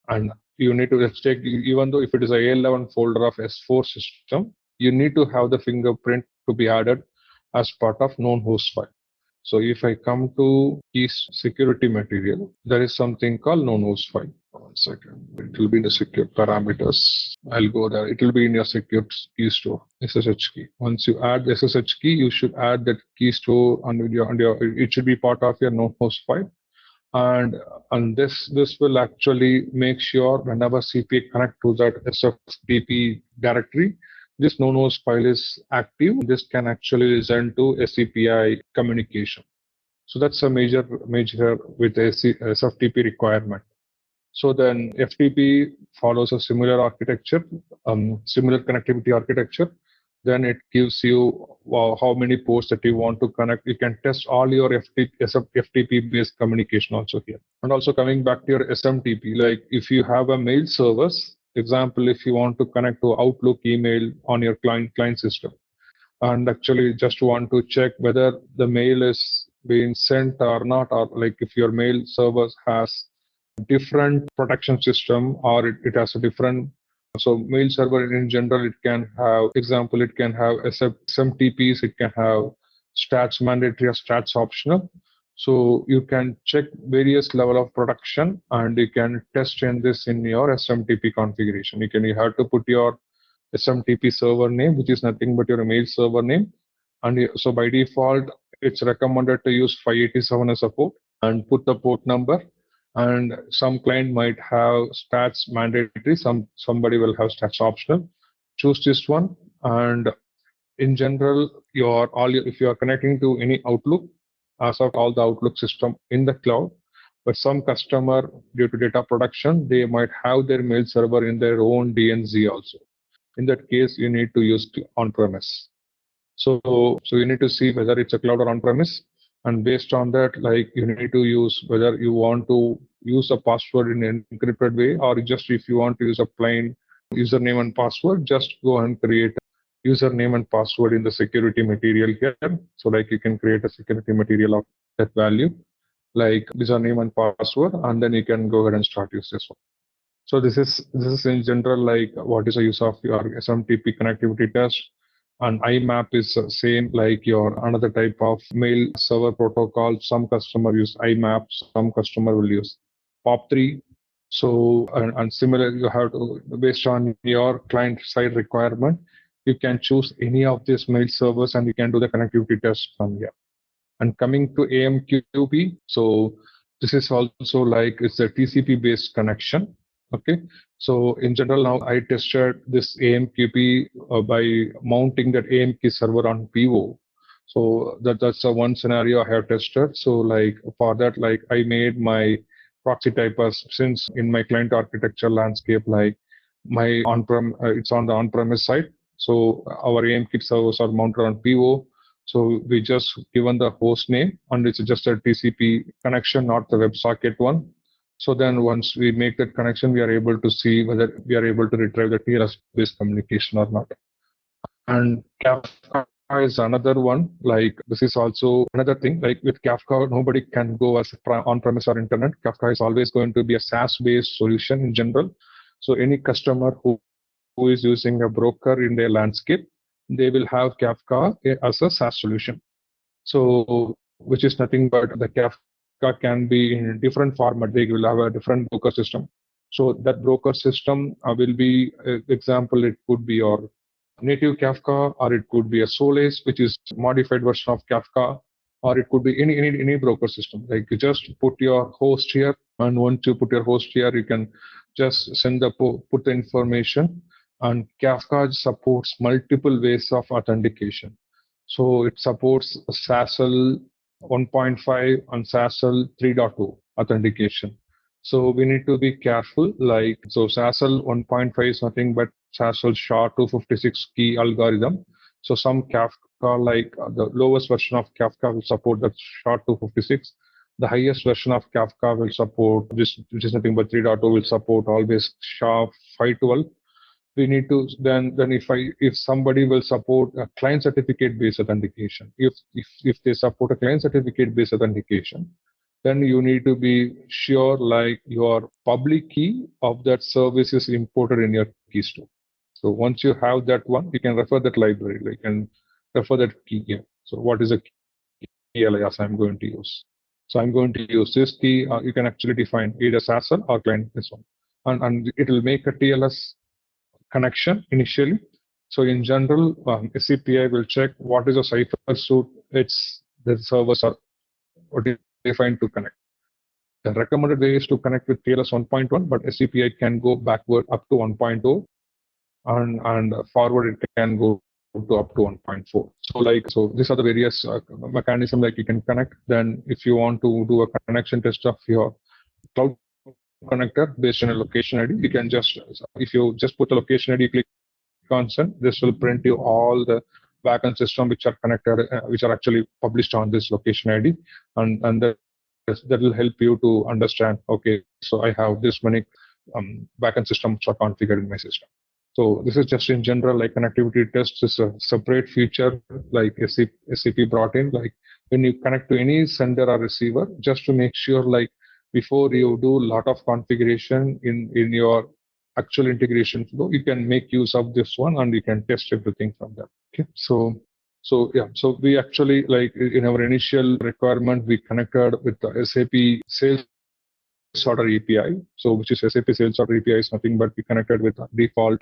And you need to check, even though if it is a A11 folder of S4 system, you need to have the fingerprint to be added as part of known host file. So if I come to keys security material, there is something called known host file. 1 second. It will be in the secure parameters. I'll go there. It will be in your secure key store, SSH key. Once you add the SSH key, you should add that key store under your, it should be part of your known host file. And this will actually make sure whenever CPA connect to that SFTP directory, this known host file is active. This can actually send to SCPI communication. So that's a major with SFTP requirement. So then FTP follows a similar architecture, similar connectivity architecture. Then it gives you how many ports that you want to connect. You can test all your FTP based communication also here. And also coming back to your SMTP, like if you have a mail service, example, if you want to connect to Outlook email on your client system, and actually just want to check whether the mail is being sent or not, or like if your mail service has different protection system or it has a different. So mail server in general, it can have, example, it can have SMTPs, it can have stats mandatory or stats optional. So you can check various level of protection and you can test in this in your SMTP configuration. You have to put your SMTP server name, which is nothing but your mail server name. And so by default, it's recommended to use 587 as a port and put the port number. And some client might have stats mandatory, somebody will have stats optional. Choose this one. And in general, if you are connecting to any Outlook, as of all the Outlook system in the cloud, but some customer, due to data production, they might have their mail server in their own DNZ also. In that case, you need to use on-premise. So you need to see whether it's a cloud or on-premise. And based on that, like you need to use whether you want to use a password in an encrypted way, or just if you want to use a plain username and password, just go and create a username and password in the security material here. So like you can create a security material of that value, like username and password, and then you can go ahead and start use this one. So this is in general like what is the use of your SMTP connectivity test. And IMAP is same like your another type of mail server protocol. Some customer use IMAP, some customer will use POP3. So and similar, you have to, based on your client side requirement, you can choose any of these mail servers and you can do the connectivity test from here. And coming to AMQP, so this is also like it's a TCP based connection. Okay, so in general, now I tested this AMQP by mounting that AMQ server on PO. So that's a one scenario I have tested. So like for that, like I made my proxy typers, since in my client architecture landscape, like my on-prem, it's on the on-premise side. So our AMQ servers are mounted on PO. So we just given the host name, and it's just a TCP connection, not the WebSocket one. So then once we make that connection, we are able to see whether we are able to retrieve the TLS-based communication or not. And Kafka is another one. Like this is also another thing. Like with Kafka, nobody can go as on-premise or internet. Kafka is always going to be a SaaS-based solution in general. So any customer who is using a broker in their landscape, they will have Kafka as a SaaS solution. So, which is nothing but the Kafka can be in different format. They will have a different broker system. So that broker system will be, example, it could be your native Kafka, or it could be a Solace, which is modified version of Kafka, or it could be any broker system. Like you just put your host here, and once you put your host here, you can just send the put the information. And Kafka supports multiple ways of authentication. So it supports SASL 1.5 and SASL 3.2 authentication. So we need to be careful. Like, so SASL 1.5 is nothing but SASL SHA-256 key algorithm. So some Kafka, like the lowest version of Kafka will support that SHA-256. The highest version of Kafka will support this, which is nothing but 3.2 will support always SHA-512. We need to then if somebody will support a client certificate based authentication, if they support a client certificate based authentication, then you need to be sure like your public key of that service is imported in your key store. So once you have that one, you can refer that library, like, and refer that key here. So what is a key alias I'm going to use? So I'm going to use this key. You can actually define either SASL or client this one, and it will make a TLS connection initially. So in general, SCPI will check what is a cipher suit the servers are defined to connect. The recommended way is to connect with TLS 1.1, but SCPI can go backward up to 1.0, and forward it can go to up to 1.4. So these are the various mechanism like you can connect. Then if you want to do a connection test of your cloud connector based on a location ID, you can just, if you just put the location ID, click consent, this will print you all the backend system which are connected, which are actually published on this location ID, and that will help you to understand. Okay, so I have this many backend systems which are configured in my system. So this is just in general, like connectivity tests is a separate feature like SAP brought in. Like when you connect to any sender or receiver, just to make sure like before you do a lot of configuration in your actual integration flow, you can make use of this one and you can test everything from there. Okay, so yeah, so we actually, like in our initial requirement, we connected with the SAP sales order API. So which is SAP sales order API is nothing but we connected with a default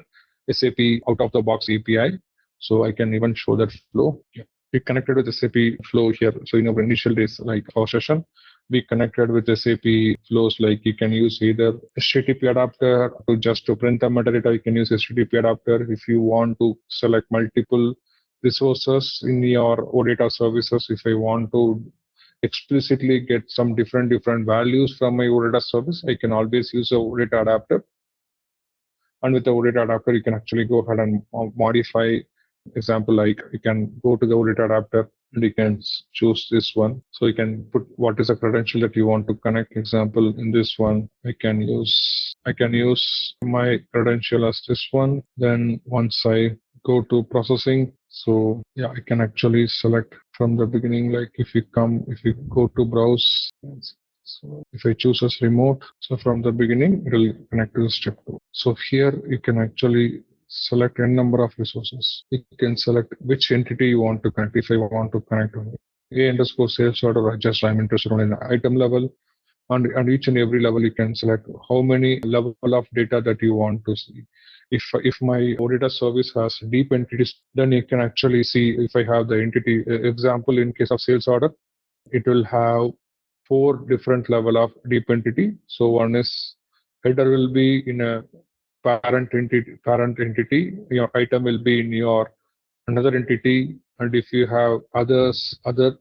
SAP out of the box API. So I can even show that flow. Yeah. We connected with SAP flow here. So in our initial days, like our session, we connected with SAP flows. Like you can use either HTTP adapter to print the metadata. You can use HTTP adapter if you want to select multiple resources in your OData services. If I want to explicitly get some different values from my OData service, I can always use a OData adapter. And with the OData adapter, you can actually go ahead and modify. Example, like you can go to the OData adapter and you can choose this one. So you can put what is the credential that you want to connect. Example, in this one, I can use my credential as this one. Then once I go to processing, so yeah, I can actually select from the beginning. Like if you go to browse, so if I choose as remote, so from the beginning, it will connect to step 2. So here you can actually select n number of resources. You can select which entity you want to connect. If I want to connect on A underscore sales order, I'm interested on an item level. And each and every level, you can select how many level of data that you want to see. If my OData service has deep entities, then you can actually see if I have the entity. Example, in case of sales order, it will have 4 different level of deep entity. So one is header will be in a parent entity. Your item will be in your another entity, and if you have other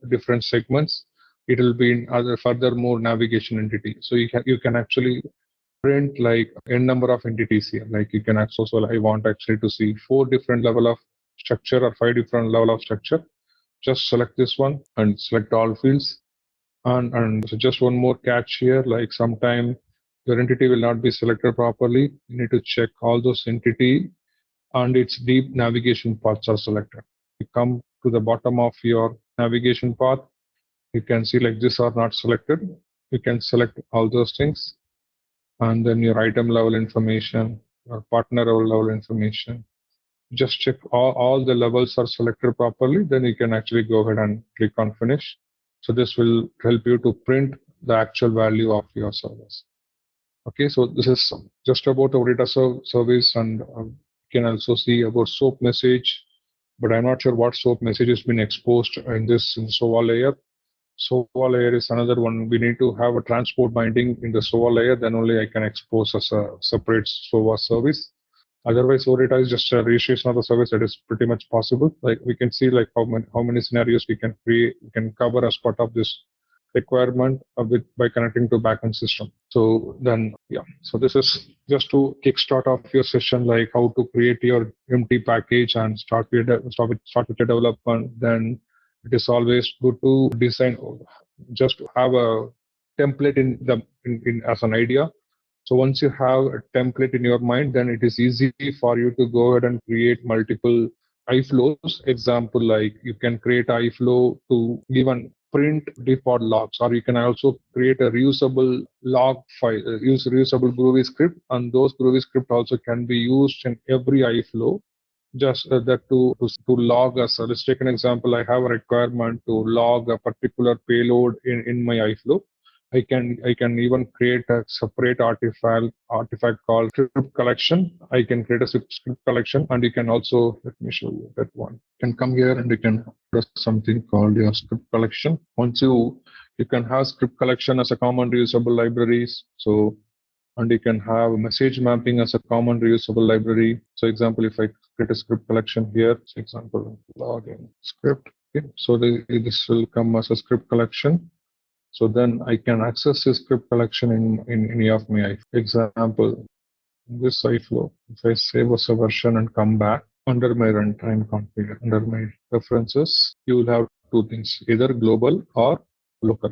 different segments, it will be in other furthermore navigation entity. So you can actually print like n number of entities here. Like you can access, well, I want actually to see 4 different level of structure or 5 different level of structure. Just select this one and select all fields. And so just one more catch here, like sometime your entity will not be selected properly. You need to check all those entity and its deep navigation paths are selected. You come to the bottom of your navigation path, you can see like this are not selected. You can select all those things, and then your item level information, your partner level information. Just check all the levels are selected properly, then you can actually go ahead and click on finish. So this will help you to print the actual value of your service. Okay, so this is just about our data service, and you can also see about SOAP message, but I'm not sure what SOAP message has been exposed in this in SOA layer. SOA layer is another one. We need to have a transport binding in the SOA layer, then only I can expose as a separate SOA service. Otherwise, OData is just a registration of the service that is pretty much possible. Like we can see like how many scenarios we can create, we can cover as part of this requirement by connecting to backend system. So then, yeah. So this is just to kickstart off your session, like how to create your empty package and start with the development. Then it is always good to design, just to have a template in as an idea. So once you have a template in your mind, then it is easy for you to go ahead and create multiple iFlows. Example, like you can create iFlow to even print default logs, or you can also create a reusable log file, use reusable Groovy script, and those Groovy script also can be used in every iFlow. Just that to log us. Let's take an example. I have a requirement to log a particular payload in my iFlow. I can even create a separate artifact called script collection. I can create a script collection, and you can also, let me show you that one. You can come here and you can press something called your script collection. Once you can have script collection as a common reusable libraries. So, and you can have message mapping as a common reusable library. So example, if I create a script collection here, for example, login script. Okay. So this will come as a script collection. So then I can access this script collection in any of my example, this iFlow. If I save as a version and come back under my runtime configure, under my preferences, you will have two things, either global or local.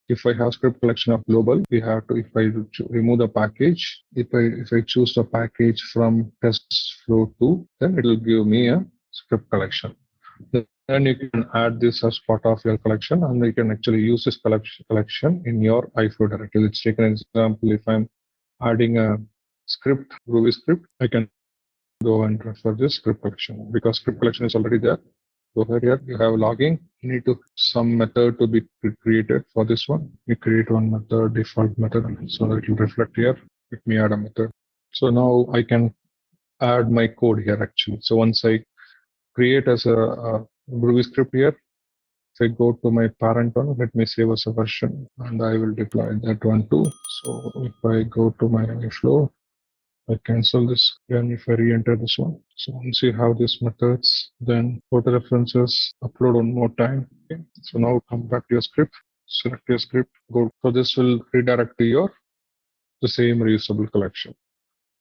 If I have script collection of global, we have to, if I remove the package, if I choose the package from test flow 2, then it will give me a script collection. Then you can add this as part of your collection, and you can actually use this collection in your iFlow directory. Let's take an example. If I'm adding a script, Groovy script, I can go and refer this script collection because script collection is already there. Go ahead here, you have logging. You need to some method to be created for this one. You create one method, default method, so that it will reflect here. Let me add a method. So now I can add my code here actually. So once I create as a Groovy script here, if I go to my parent one, let me save as a version, and I will deploy that one too. So if I go to my flow, I cancel this, and if I re-enter this one. So once you have these methods, then go to references, upload one more time. Okay. So now come back to your script, select your script, go. So this will redirect to the same reusable collection.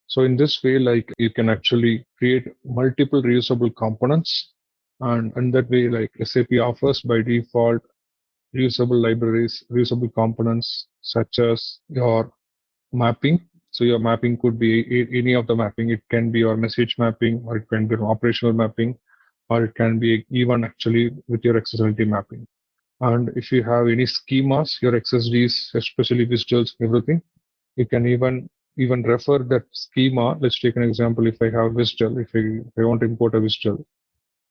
So in this way, like you can actually create multiple reusable components, and in that way, like SAP offers by default reusable libraries, reusable components such as your mapping. So your mapping could be any of the mapping. It can be your message mapping, or it can be an operational mapping, or it can be even actually with your accessibility mapping. And if you have any schemas, your XSDs, especially visuals, everything, you can even refer that schema. Let's take an example. If I have visual, if I want to import a visual,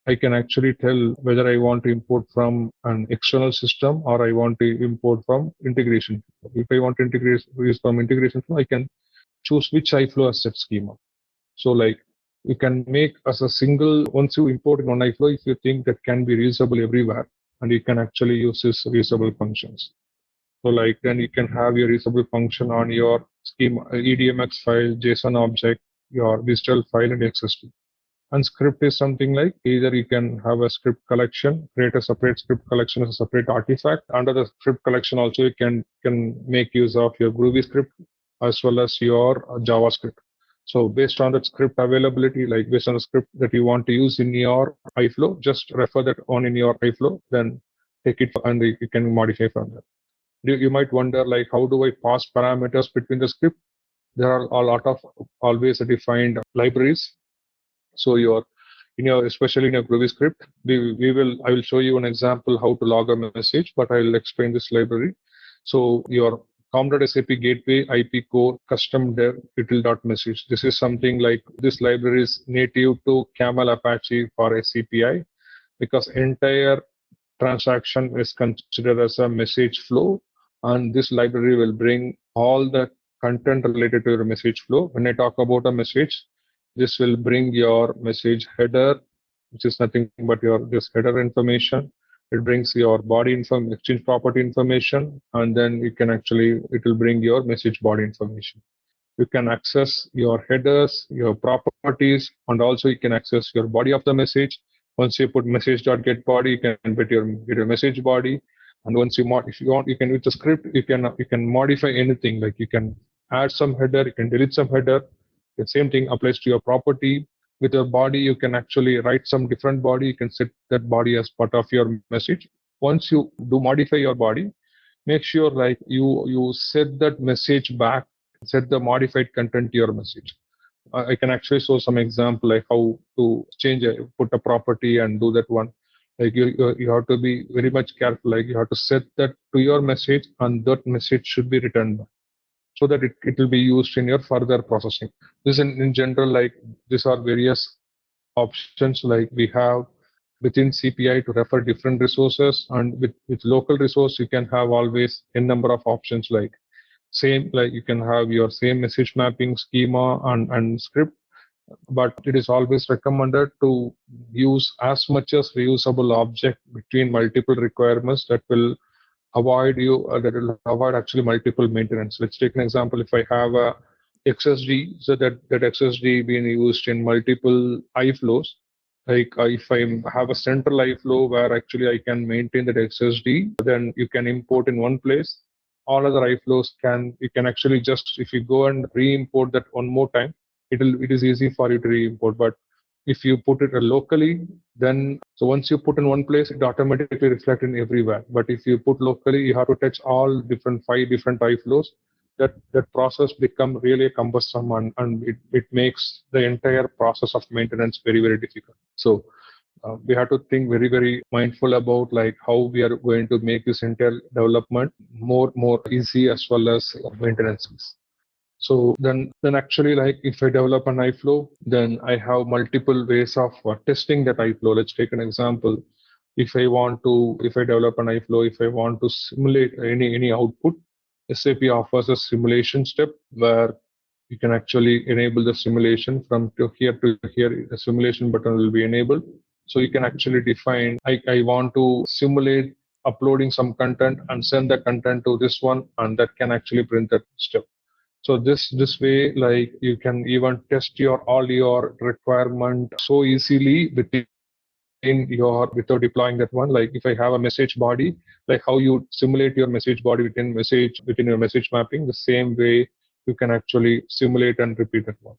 I can actually tell whether I want to import from an external system or I want to import from integration. If I want to use from integration, I can choose which iFlow as that schema. So like you can make as a single, once you import in one iFlow, if you think that can be reusable everywhere, and you can actually use this reusable functions. So like then you can have your reusable function on your schema, EDMX file, JSON object, your digital file, and XSD. And script is something like either you can have a script collection, create a separate script collection as a separate artifact. Under the script collection also you can make use of your Groovy script as well as your JavaScript. So based on that script availability, like based on the script that you want to use in your iFlow, just refer that on in your iFlow, then take it and you can modify from there. You might wonder like how do I pass parameters between the script? There are a lot of always defined libraries. So especially in your Groovy script, I will show you an example how to log a message, but I will explain this library. So your com.sap gateway IP core custom dev title.message. This is something like this library is native to Camel Apache for SCPI because entire transaction is considered as a message flow, and this library will bring all the content related to your message flow. When I talk about a message, this will bring your message header, which is nothing but your this header information. It brings your body exchange property information, and then it will bring your message body information. You can access your headers, your properties, and also you can access your body of the message. Once you put message.getBody, you can get your message body. And once if you want, you can with the script, you can modify anything. Like you can add some header, you can delete some header. The same thing applies to your property. With your body, you can actually write some different body. You can set that body as part of your message. Once you do modify your body, make sure like you set that message back, set the modified content to your message. I can actually show some example like how to put a property and do that one. Like you have to be very much careful. Like you have to set that to your message, and that message should be returned back so that it will be used in your further processing. This in general, like these are various options like we have within CPI to refer different resources, and with local resource you can have always a number of options like you can have your same message mapping schema and script, but it is always recommended to use as much as reusable object between multiple requirements that will avoid actually multiple maintenance. Let's take an example. If I have a XSD, so that XSD being used in multiple iFlows, like if I have a central iFlow where actually I can maintain that XSD, then you can import in one place. All other iFlows you can actually just, if you go and re-import that one more time, it is easy for you to re-import. But if you put it locally, then so once you put in one place, it automatically reflects in everywhere. But if you put locally, you have to touch all five different iFlows. That process become really cumbersome, and it makes the entire process of maintenance very, very difficult. So we have to think very, very mindful about like how we are going to make this entire development more easy as well as maintenance. So then actually like if I develop an iFlow, then I have multiple ways of testing that iFlow. Let's take an example. If I develop an iFlow, if I want to simulate any output, SAP offers a simulation step where you can actually enable the simulation from to here. The simulation button will be enabled. So you can actually define, I want to simulate uploading some content and send the content to this one, and that can actually print that step. So this way, like you can even test all your requirement so easily without deploying that one. Like if I have a message body, like how you simulate your message body within your message mapping, the same way you can actually simulate and repeat that one.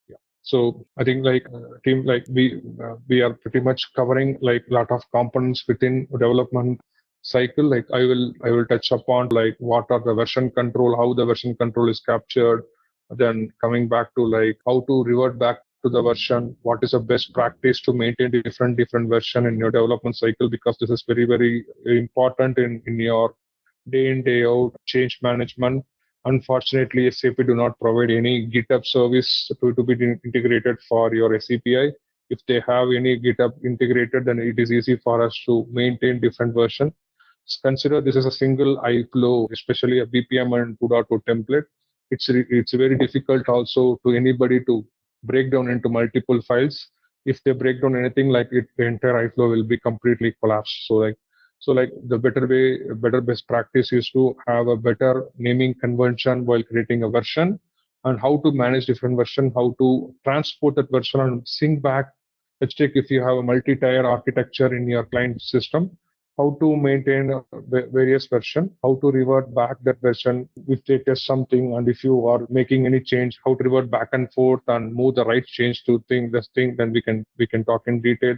Yeah. So I think like team, like we are pretty much covering like a lot of components within development cycle. Like I will touch upon like what are the version control, how the version control is captured, then coming back to like how to revert back to the version, what is the best practice to maintain different version in your development cycle, because this is very, very important in your day in day out change management. Unfortunately, SAP do not provide any GitHub service to be integrated for your SCPI. If they have any GitHub integrated, then it is easy for us to maintain different versions. Consider this is a single iFlow, especially a BPM and 2.0 template. It's very difficult also to anybody to break down into multiple files. If they break down anything like it, the entire iFlow will be completely collapsed. So like the better best practice is to have a better naming convention while creating a version, and how to manage different version, how to transport that version and sync back. Let's take if you have a multi-tier architecture in your client system, how to maintain various version, how to revert back that version if they test something, and if you are making any change, how to revert back and forth and move the right change to this thing. Then we can talk in detail.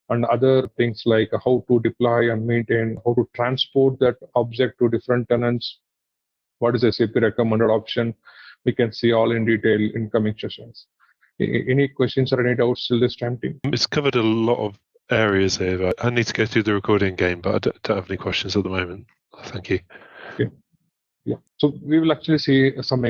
And other things like how to deploy and maintain, how to transport that object to different tenants, what is SAP recommended option. We can see all in detail in coming sessions. Any questions or any doubts till this time, team? It's covered a lot of areas here. But I need to go through the recording again, but I don't have any questions at the moment. Thank you. Okay. Yeah. So we will actually see some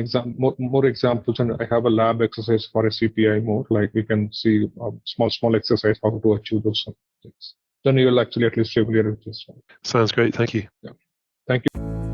more examples, and I have a lab exercise for a CPI more. Like we can see a small exercise how to achieve those things. Then you will actually at least familiar with this one. Sounds great. Thank you. Yeah. Thank you.